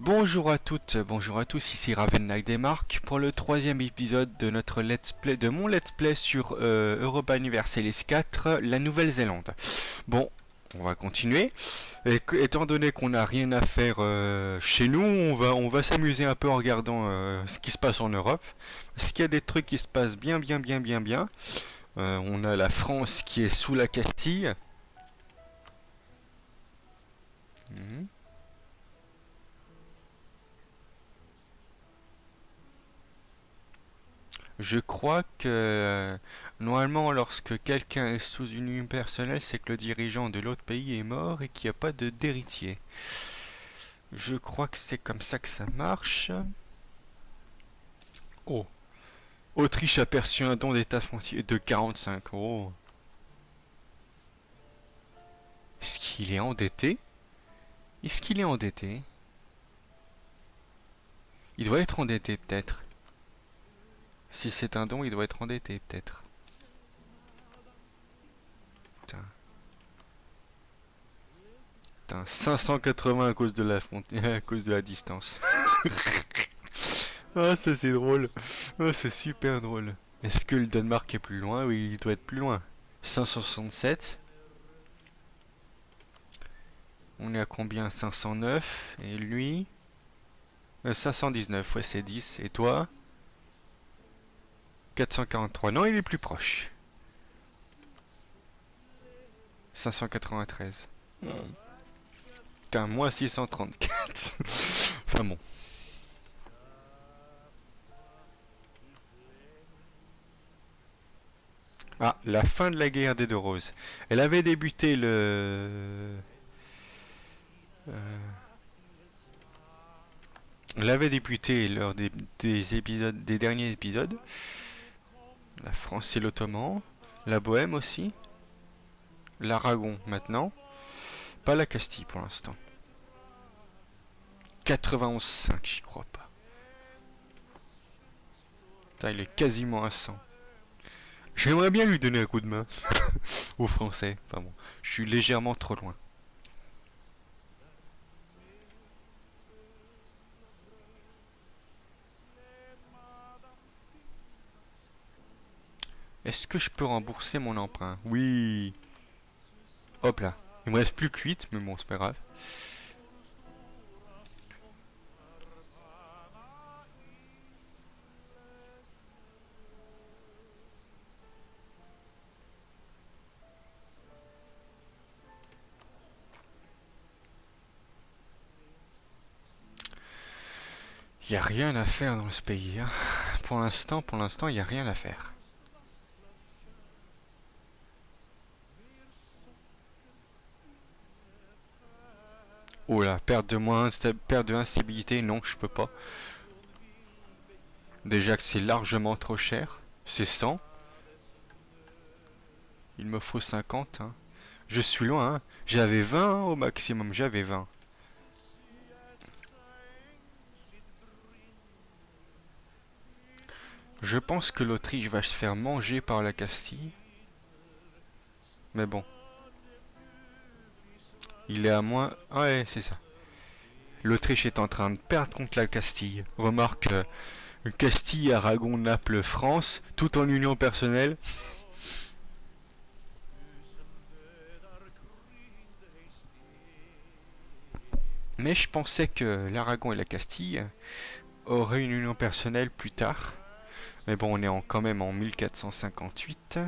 Bonjour à toutes, bonjour à tous, ici Raven Demark pour le troisième épisode de notre let's play, de mon let's play sur Europa Universalis 4, la Nouvelle-Zélande. Bon, on va continuer. Étant donné qu'on n'a rien à faire chez nous, on va s'amuser un peu en regardant ce qui se passe en Europe. Parce qu'il y a des trucs qui se passent bien. On a la France qui est sous la Castille. Mhm. Je crois que normalement lorsque quelqu'un est sous une union personnelle, c'est que le dirigeant de l'autre pays est mort et qu'il n'y a pas d'héritier. Je crois que c'est comme ça que ça marche. Oh. Autriche a perçu un don d'état foncier de 45. Oh. Est-ce qu'il est endetté? Est-ce qu'il est endetté? Il doit être endetté peut-être. Si c'est un don, il doit être endetté peut-être. Putain. Putain, 580 à cause de la à cause de la distance. Ah, ça c'est drôle. Ah, c'est super drôle. Est-ce que le Danemark est plus loin? Oui, il doit être plus loin. 567. On est à combien? 509. Et lui 519, ouais c'est 10. Et toi? 443. Non, il est plus proche. 593. Putain, moi 634. Enfin bon. Ah, la fin de la guerre des deux roses. Elle avait débuté elle avait débuté lors des épisodes, des derniers épisodes. La France et l'Ottoman. La Bohème aussi. L'Aragon maintenant. Pas la Castille pour l'instant. 91,5, j'y crois pas. Putain, il est quasiment à 100. J'aimerais bien lui donner un coup de main. Aux Français. Enfin bon, je suis légèrement trop loin. Est-ce que je peux rembourser mon emprunt? Oui. Hop là. Il me reste plus que 8, mais bon, c'est pas grave. Il n'y a rien à faire dans ce pays. Hein. Pour l'instant, il n'y a rien à faire. Oh là, perte de instabilité, non, je peux pas. Déjà que c'est largement trop cher. C'est 100. Il me faut 50. Hein. Je suis loin. Hein. J'avais 20 au maximum, j'avais 20. Je pense que l'Autriche va se faire manger par la Castille. Mais bon. Il est à moins... Ouais, c'est ça. L'Autriche est en train de perdre contre la Castille. Remarque, Castille, Aragon, Naples, France, tout en union personnelle. Mais je pensais que l'Aragon et la Castille auraient une union personnelle plus tard. Mais bon, on est quand même en 1458.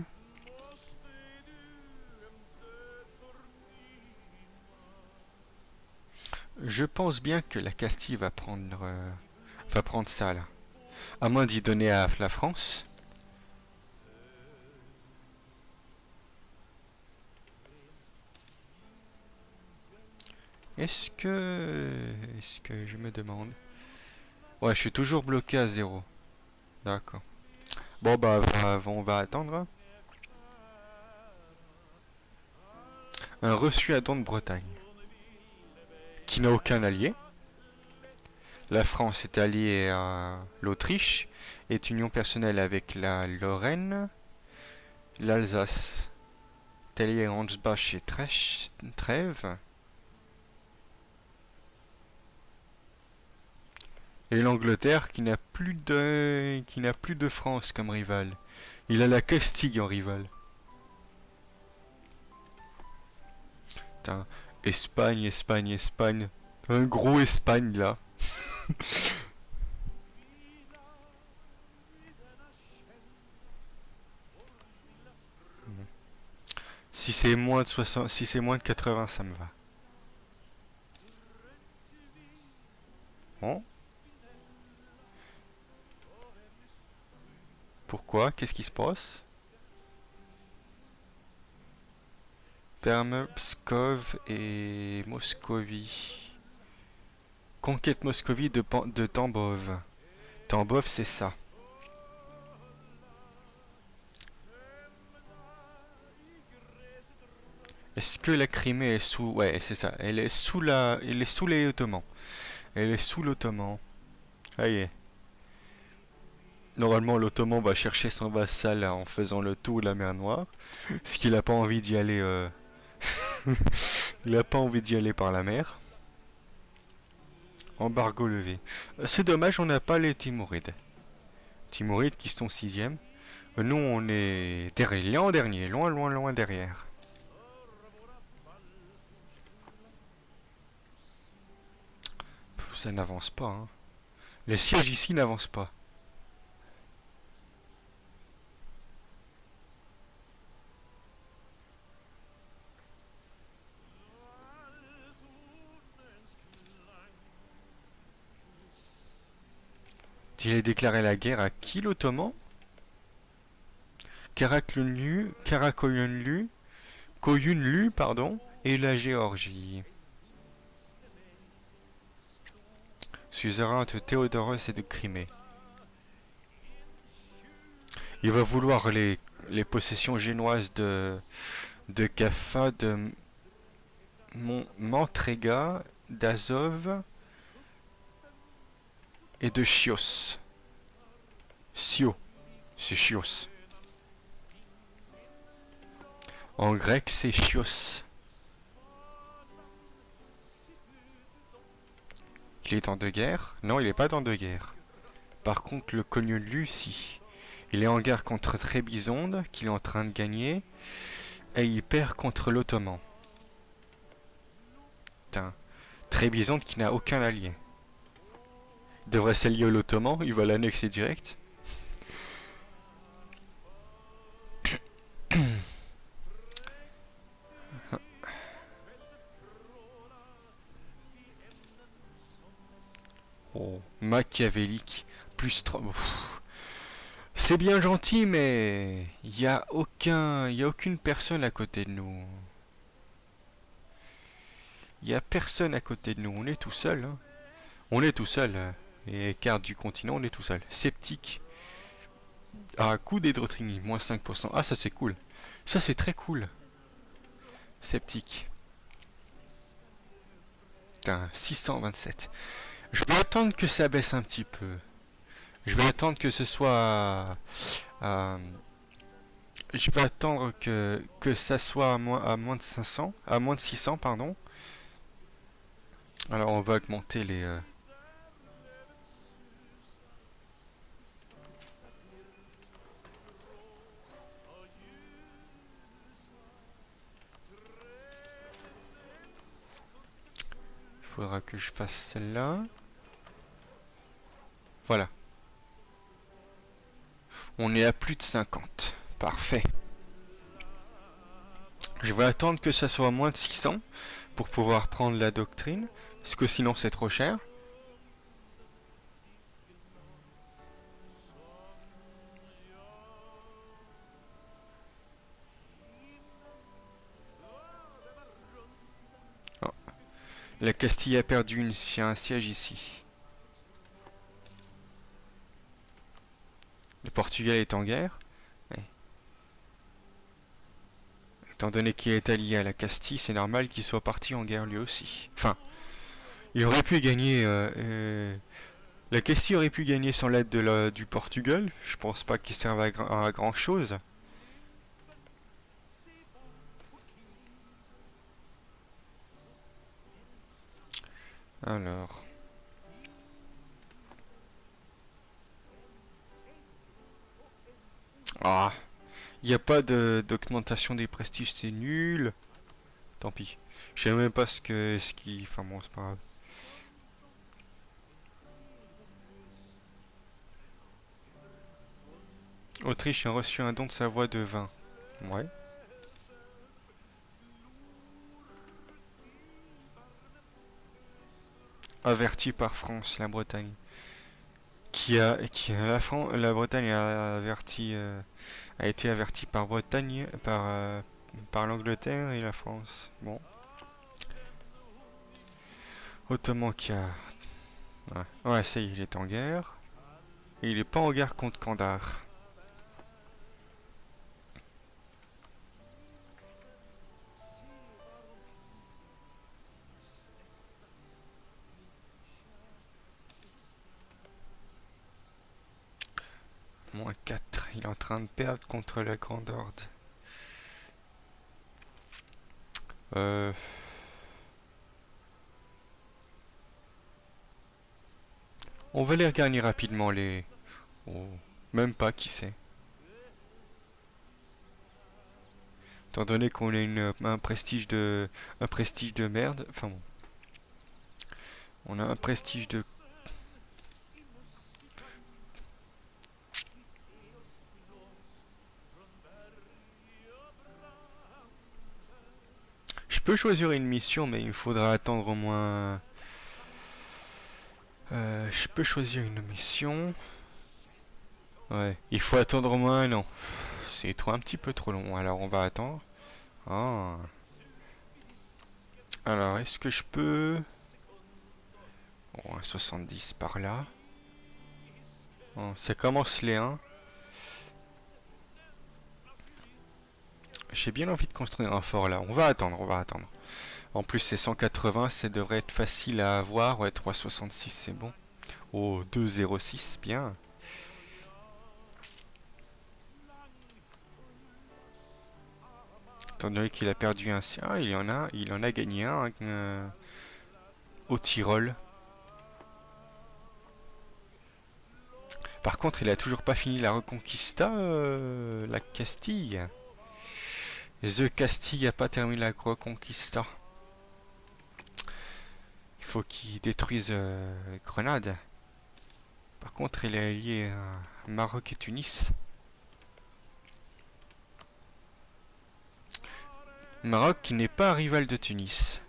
Je pense bien que la Castille va prendre ça là. À moins d'y donner à la France. Est-ce que je me demande. Ouais, je suis toujours bloqué à 0. D'accord. Bon bah on va attendre. Hein. Un reçu à don de Bretagne. Qui n'a aucun allié. La France est alliée à l'Autriche. Est union personnelle avec la Lorraine. L'Alsace. Tellier, Ansbach et Trèves. Et l'Angleterre qui n'a plus de France comme rival. Il a la Castille en rival. Putain, Espagne, Espagne, Espagne. Un gros Espagne là. Si c'est moins de 60, si c'est moins de 80, ça me va. Bon. Pourquoi? Qu'est-ce qui se passe? Perm, Pskov et Moscovie. Conquête Moscovie de Tambov. Tambov, c'est ça. Est-ce que la Crimée est sous... Ouais, c'est ça. Elle est sous les Ottomans. Elle est sous l'Ottoman. Ah y est. Normalement, l'Ottoman va chercher son vassal en faisant le tour de la mer Noire. Parce qu'il a pas envie d'y aller... Il a pas envie d'y aller par la mer. Embargo levé. C'est dommage, on n'a pas les Timurides. Timurides qui sont sixième. Nous, on est derrière, en dernier. Loin, loin, loin derrière. Ça n'avance pas, hein. Les sièges ici n'avancent pas. Il a déclaré la guerre à qui, l'Ottoman? Karakoyunlu, Koyunlu, pardon, et la Géorgie. Suzerain de Théodoros et de Crimée. Il va vouloir les possessions génoises de Kaffa, de Mantrega, d'Azov et de Chios. Sio, c'est Chios. En grec, c'est Chios. Il est en deux guerres? Non, il n'est pas dans deux guerres. Par contre, le Konyunlu, si. Il est en guerre contre Trébizonde, qu'il est en train de gagner, et il perd contre l'Ottoman. Putain. Trébizonde qui n'a aucun allié. Il devrait s'allier à l'Ottoman, il va l'annexer direct. Oh, machiavélique. Plus 30. C'est bien gentil, mais il y a aucune personne à côté de nous. Il y a personne à côté de nous. On est tout seul, hein. On est tout seul. Et carte du continent, on est tout seul. Sceptique. Ah, coup d'Hydrotrini, moins 5%. Ah, ça c'est cool. Ça c'est très cool. Sceptique. Putain, 627. Je vais attendre que ça baisse un petit peu. Je vais attendre que ce soit... euh, je vais attendre que ça soit à moins de 500. À moins de 600, pardon. Alors on va augmenter les... Il faudra que je fasse celle-là. Voilà. On est à plus de 50. Parfait. Je vais attendre que ça soit à moins de 600 pour pouvoir prendre la doctrine. Parce que sinon c'est trop cher. Oh. La Castille a perdu un siège ici. Le Portugal est en guerre. Ouais. Étant donné qu'il est allié à la Castille, c'est normal qu'il soit parti en guerre lui aussi. Enfin, il aurait pu gagner... la Castille aurait pu gagner sans l'aide du Portugal. Je pense pas qu'il serve à grand chose. Alors... Ah, il n'y a pas d'augmentation des prestiges, c'est nul. Tant pis. Je sais même pas ce qui... Enfin bon, c'est pas grave. Autriche a reçu un don de sa voix de vin. Ouais. Averti par France, la Bretagne. La Bretagne a averti, a été avertie par Bretagne, par l'Angleterre et la France. Bon. Ottoman qui a... Ouais, ouais, ça y est, il est en guerre. Et il est pas en guerre contre Kandahar. Moins 4. Il est en train de perdre contre la Grande Horde. Euh... On va les regagner rapidement, les... Oh, même pas, qui sait. Étant donné qu'on a un prestige de merde. Enfin bon. On a un prestige de... Je peux choisir une mission, mais il me faudra attendre au moins... je peux choisir une mission. Ouais, il faut attendre au moins un an. C'est un petit peu trop long, alors on va attendre. Ah. Alors, est-ce que je peux... Bon, un 70 par là. Bon, ça commence les 1. J'ai bien envie de construire un fort là. On va attendre, on va attendre. En plus, c'est 180, ça devrait être facile à avoir. Ouais, 366, c'est bon. Oh, 206, bien. Étant donné qu'il a perdu un... Ah, il en a gagné un au Tyrol. Par contre, il a toujours pas fini la Reconquista, la Castille. The Castille a pas terminé la Reconquista. Il faut qu'il détruise Grenade. Par contre, il est allié à Maroc et Tunis. Maroc qui n'est pas un rival de Tunis.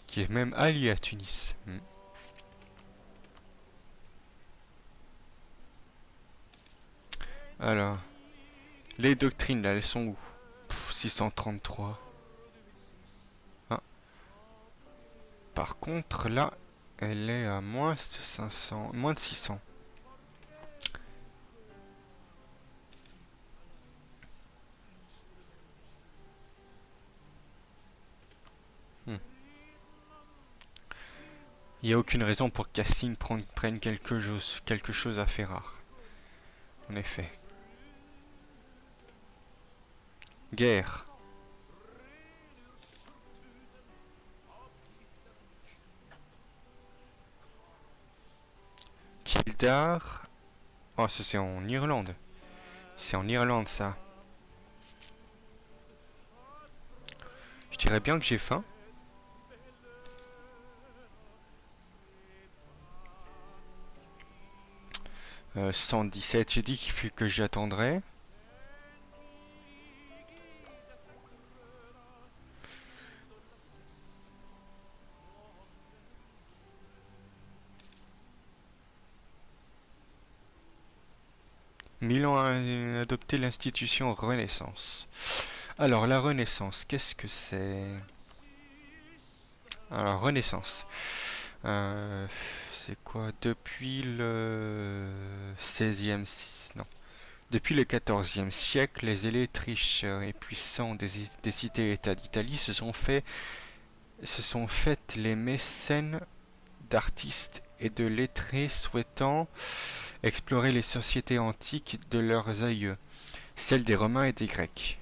Qui est même allié à Tunis. Alors, les doctrines là, elles sont où? 633. Ah. Par contre, là, elle est à moins de 500, moins de 600. Il n'y a aucune raison pour que Cassine prenne quelque chose à Ferrare. En effet. Guerre. Kildare. Oh, ça c'est en Irlande. C'est en Irlande ça. Je dirais bien que j'ai faim. « 117, j'ai dit que j'attendrais. Milan a adopté l'institution Renaissance. Alors, la Renaissance, qu'est-ce que c'est? Alors, Renaissance. C'est quoi? Depuis le 16e... Non. Depuis le 14e siècle, les élites riches et puissants des cités-États d'Italie se sont faites les mécènes d'artistes et de lettrés souhaitant explorer les sociétés antiques de leurs aïeux, celles des Romains et des Grecs.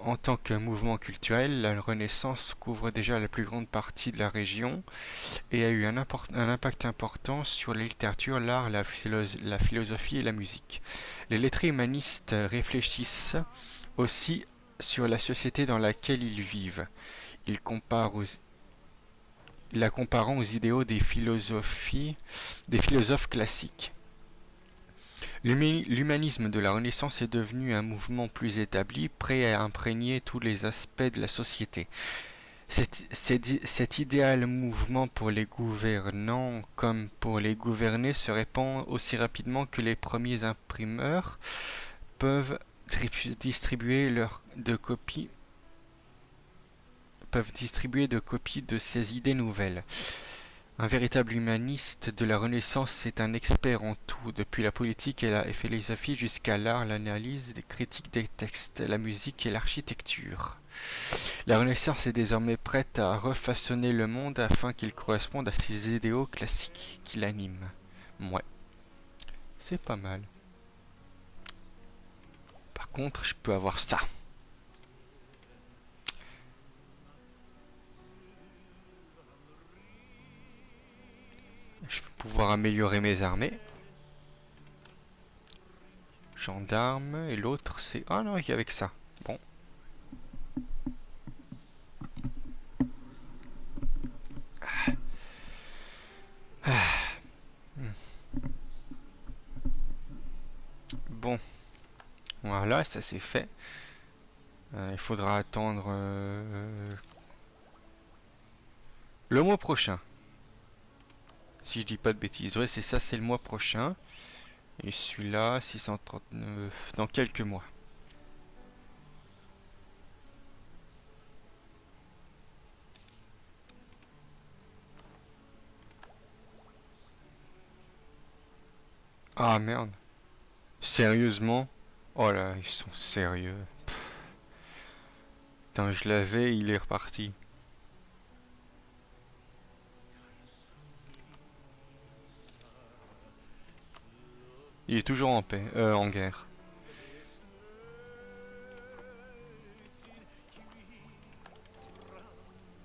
En tant que mouvement culturel, la Renaissance couvre déjà la plus grande partie de la région et a eu un impact important sur la littérature, l'art, la philosophie et la musique. Les lettrés humanistes réfléchissent aussi sur la société dans laquelle ils vivent. Ils comparent la comparant aux idéaux des philosophes classiques. L'humanisme de la Renaissance est devenu un mouvement plus établi, prêt à imprégner tous les aspects de la société. Cet idéal mouvement pour les gouvernants comme pour les gouvernés se répand aussi rapidement que les premiers imprimeurs peuvent distribuer de copies de ces idées nouvelles. Un véritable humaniste de la Renaissance est un expert en tout, depuis la politique et la philosophie jusqu'à l'art, l'analyse, les critiques des textes, la musique et l'architecture. La Renaissance est désormais prête à refaçonner le monde afin qu'il corresponde à ces idéaux classiques qui l'animent. Ouais, c'est pas mal. Par contre, je peux avoir ça. Je vais pouvoir améliorer mes armées. Gendarme, et l'autre c'est... Ah non, il y a avec ça. Bon. Bon. Voilà, ça c'est fait. Il faudra attendre le mois prochain. Si je dis pas de bêtises. Ouais, c'est ça, c'est le mois prochain. Et celui-là, 639, dans quelques mois. Ah merde. Sérieusement? Oh là, ils sont sérieux. Putain, je l'avais, il est reparti. Il est toujours en paix, en guerre.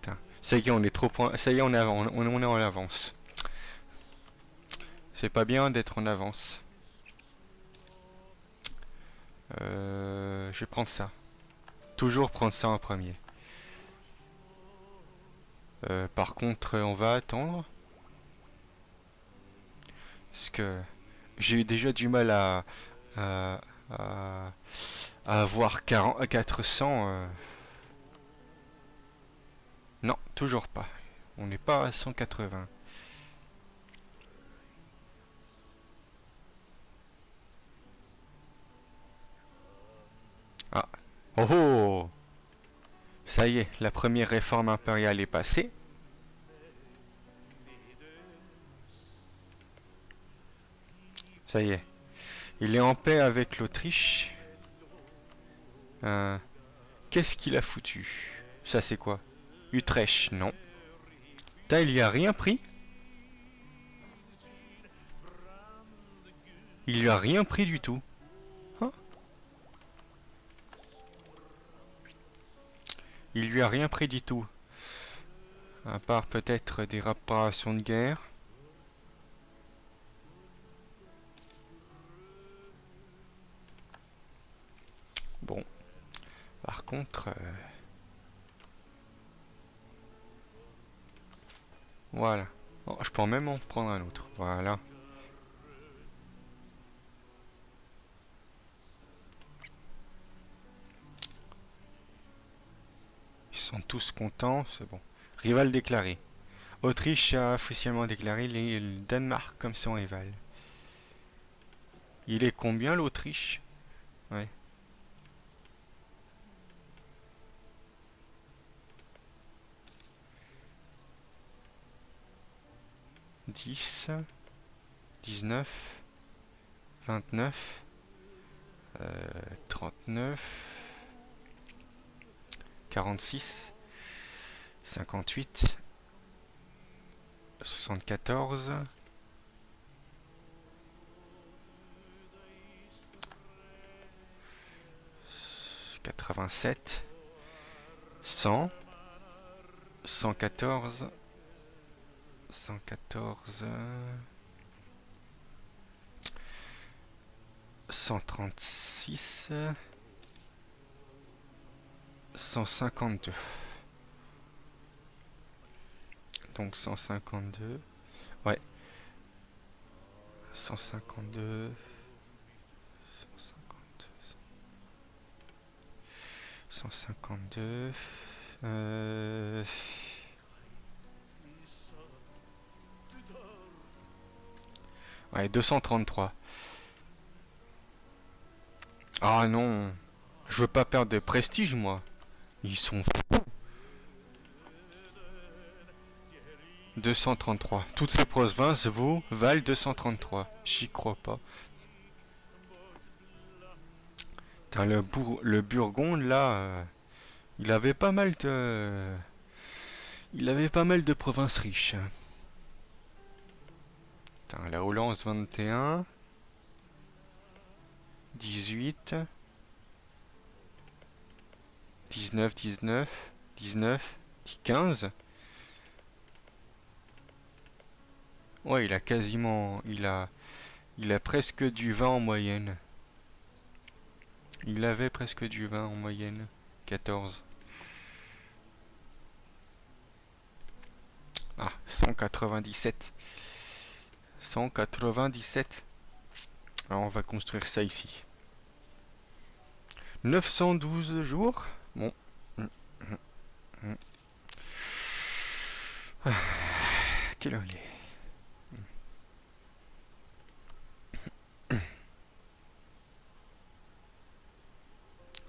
Putain. Ça y est, on est trop ça y est, on est en avance. C'est pas bien d'être en avance. Je vais prendre ça. Toujours prendre ça en premier. Par contre, on va attendre. Parce que j'ai eu déjà du mal à, à, à avoir 400. Non, toujours pas. On n'est pas à 180. Ah. Oh oh. Ça y est, la première réforme impériale est passée. Ça y est. Il est en paix avec l'Autriche. Qu'est-ce qu'il a foutu? Ça c'est quoi? Utrecht, non. Putain, il y a rien pris? Il lui a rien pris du tout. Hein? Il lui a rien pris du tout. À part peut-être des réparations de guerre. Bon. Par contre... voilà. Oh, je peux même en prendre un autre. Voilà. Ils sont tous contents, c'est bon. Rival déclaré. Autriche a officiellement déclaré le Danemark comme son rival. Il est combien l'Autriche? Ouais. 10, 19, 29, 39, 46, 58, 74, 87, 100, 114, 114, 136, 152. Donc 152. Ouais. 152. 152. Ouais, 233. Ah non. Je veux pas perdre de prestige, moi. Ils sont fous. 233. Toutes ces provinces valent 233. J'y crois pas. Putain, le Burgonde, là, il avait pas mal de... Il avait pas mal de provinces riches. Putain, la Hollande 21. 18. 19, 19. 19. 15. Ouais, il a quasiment... Il a presque du 20 en moyenne. Il avait presque du 20 en moyenne. 14. Ah, 197. 197. Alors on va construire ça ici. 912 jours. Bon. Ah, quelle heure il est?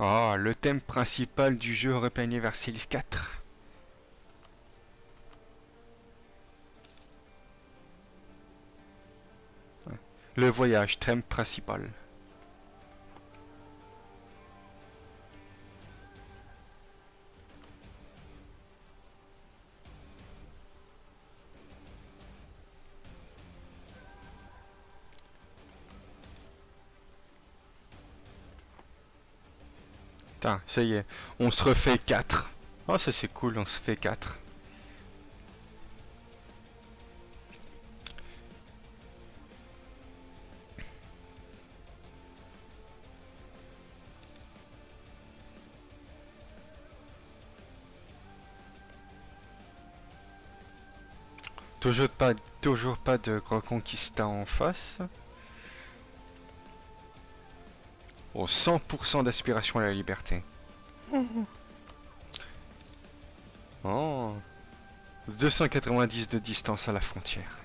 Ah, le thème principal du jeu Europa Universalis 4. Le voyage, thème principal. Putain, ça y est, on se refait 4. Oh, ça c'est cool, on se fait 4. Toujours pas de Reconquista en face. Oh, 100% d'aspiration à la liberté. Oh, 290 de distance à la frontière.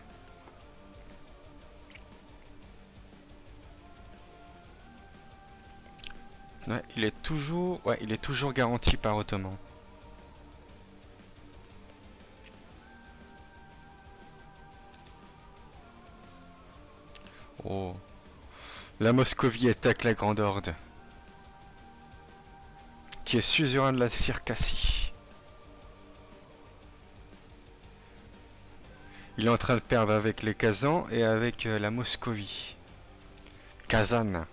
Ouais, il est toujours garanti par Ottoman. Oh. La Moscovie attaque la Grande Horde, qui est suzerain de la Circassie. Il est en train de perdre avec les Kazans et avec la Moscovie. Kazan.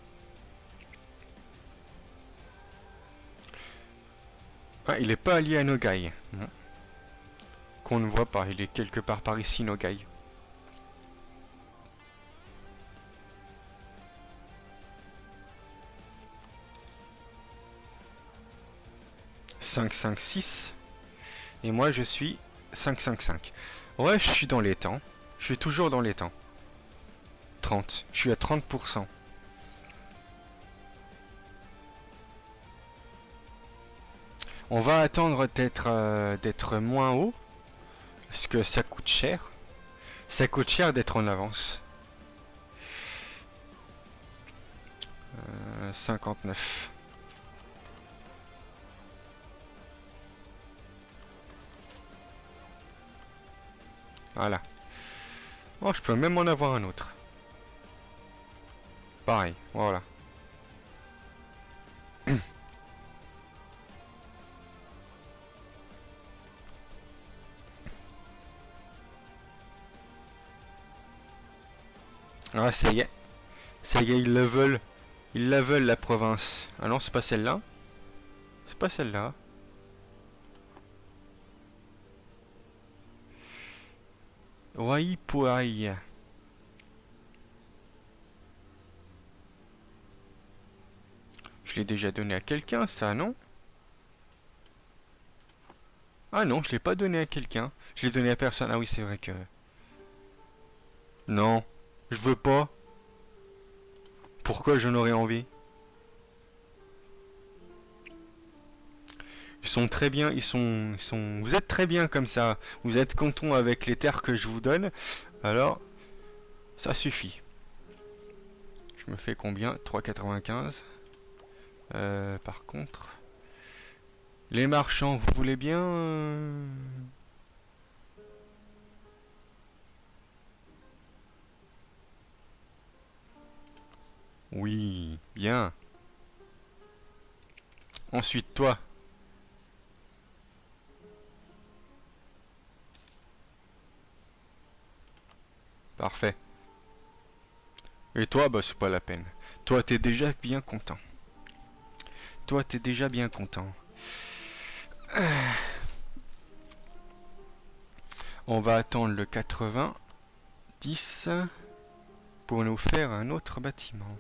Ah, il est pas allié à Nogai. Non. Qu'on ne voit pas, il est quelque part par ici, Nogai. Cinq, 5, 6. Et moi je suis 5, 5, 5. Ouais, je suis dans les temps. Je suis toujours dans les temps. 30. Je suis à 30%. On va attendre d'être moins haut. Parce que ça coûte cher. Ça coûte cher d'être en avance. 59. Voilà. Oh, je peux même en avoir un autre. Pareil, voilà. Ah, ça y est. Ça y est, ils le veulent. Ils la veulent, la province. Ah non, c'est pas celle-là. C'est pas celle-là. Waipuai. Je l'ai déjà donné à quelqu'un, ça, non? Ah non, je l'ai pas donné à quelqu'un. Je l'ai donné à personne. Ah oui, c'est vrai que... Non, je veux pas. Pourquoi j'en aurais envie? Ils sont très bien, Vous êtes très bien comme ça. Vous êtes content avec les terres que je vous donne. Alors, ça suffit. Je me fais combien? 3,95. Par contre... Les marchands, vous voulez bien... Oui, bien. Ensuite, toi. Parfait. Et toi, bah c'est pas la peine. Toi, t'es déjà bien content. Toi, t'es déjà bien content. On va attendre le 90 pour nous faire un autre bâtiment.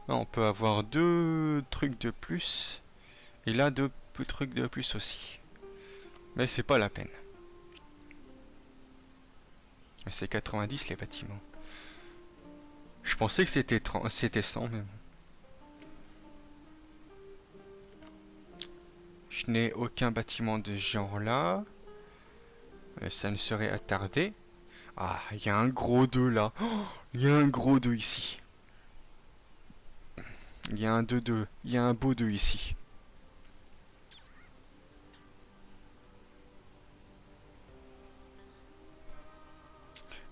Là, on peut avoir 2 trucs de plus. Et là, 2 trucs de plus aussi. Mais c'est pas la peine. C'est 90 les bâtiments. Je pensais que c'était 100 mais bon. Je n'ai aucun bâtiment de ce genre là. Ça ne serait attardé. Ah, il y a un gros 2 là. Il y a un gros 2 ici. Il y a un 2-2. Il y a un beau 2 ici.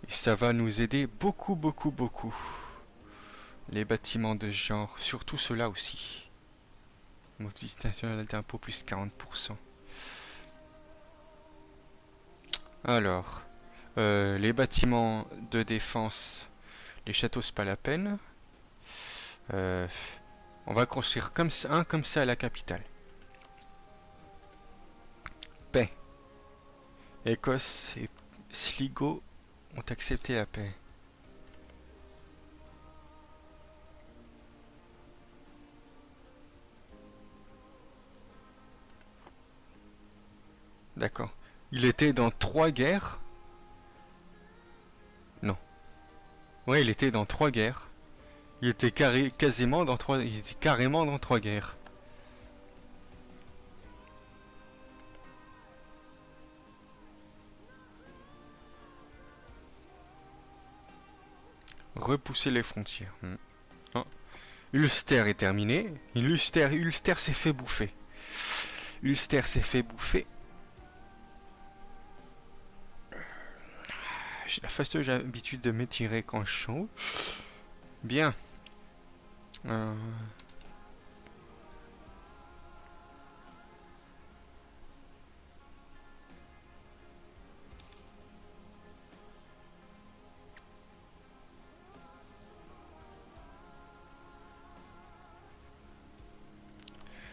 Et ça va nous aider beaucoup, beaucoup, beaucoup. Les bâtiments de ce genre. Surtout ceux-là aussi. Mobilité nationale d'impôt plus 40%. Alors, les bâtiments de défense, les châteaux, c'est pas la peine. On va construire un comme ça à la capitale. Paix. Écosse et Sligo ont accepté la paix. D'accord. Il était dans 3 guerres. Non. Ouais, il était dans 3 guerres. Il était quasiment dans 3... Il était carrément dans 3 guerres. Repousser les frontières. Oh. Ulster est terminé. Ulster s'est fait bouffer. Ulster s'est fait bouffer. J'ai la fâcheuse habitude de m'étirer quand je chante. Bien. Je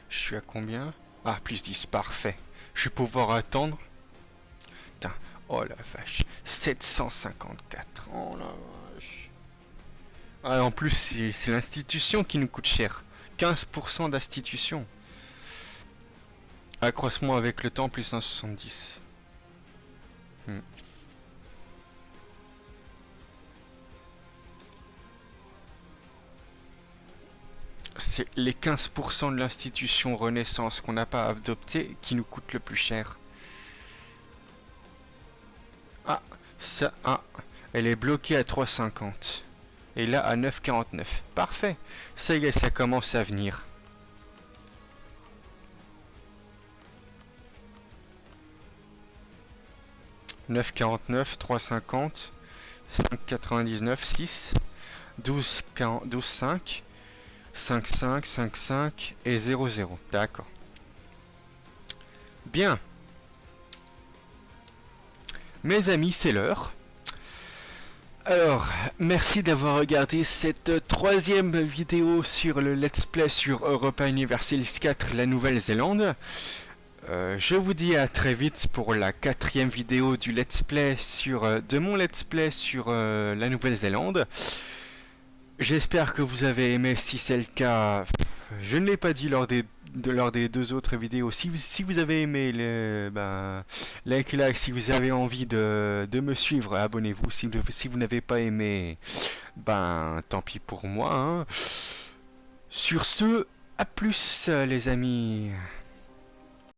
suis à combien? Ah, plus 10, parfait. Je vais pouvoir attendre. Putain, oh la vache. 754. Oh la vache. Ah, en plus, c'est l'institution qui nous coûte cher. 15% d'institution. Accroissement avec le temps, plus 1,70. C'est les 15% de l'institution Renaissance qu'on n'a pas adopté qui nous coûte le plus cher. Ah, ça, elle est bloquée à 3,50. Et là à 9,49. Parfait. Ça y est, ça commence à venir. « 9,49, 3,50, 5,99, 6, 12,5, 5,5, 5,5 et 0,0. D'accord. Bien. Mes amis, c'est l'heure. Alors, merci d'avoir regardé cette 3e vidéo sur le Let's Play sur Europa Universalis 4, la Nouvelle-Zélande. Je vous dis à très vite pour la 4e vidéo du let's play de mon let's play sur la Nouvelle-Zélande. J'espère que vous avez aimé. Si c'est le cas, je ne l'ai pas dit lors des 2 autres vidéos. Si vous avez aimé, like, si vous avez envie de me suivre, abonnez-vous. Si vous n'avez pas aimé, tant pis pour moi, hein. Sur ce, à plus les amis.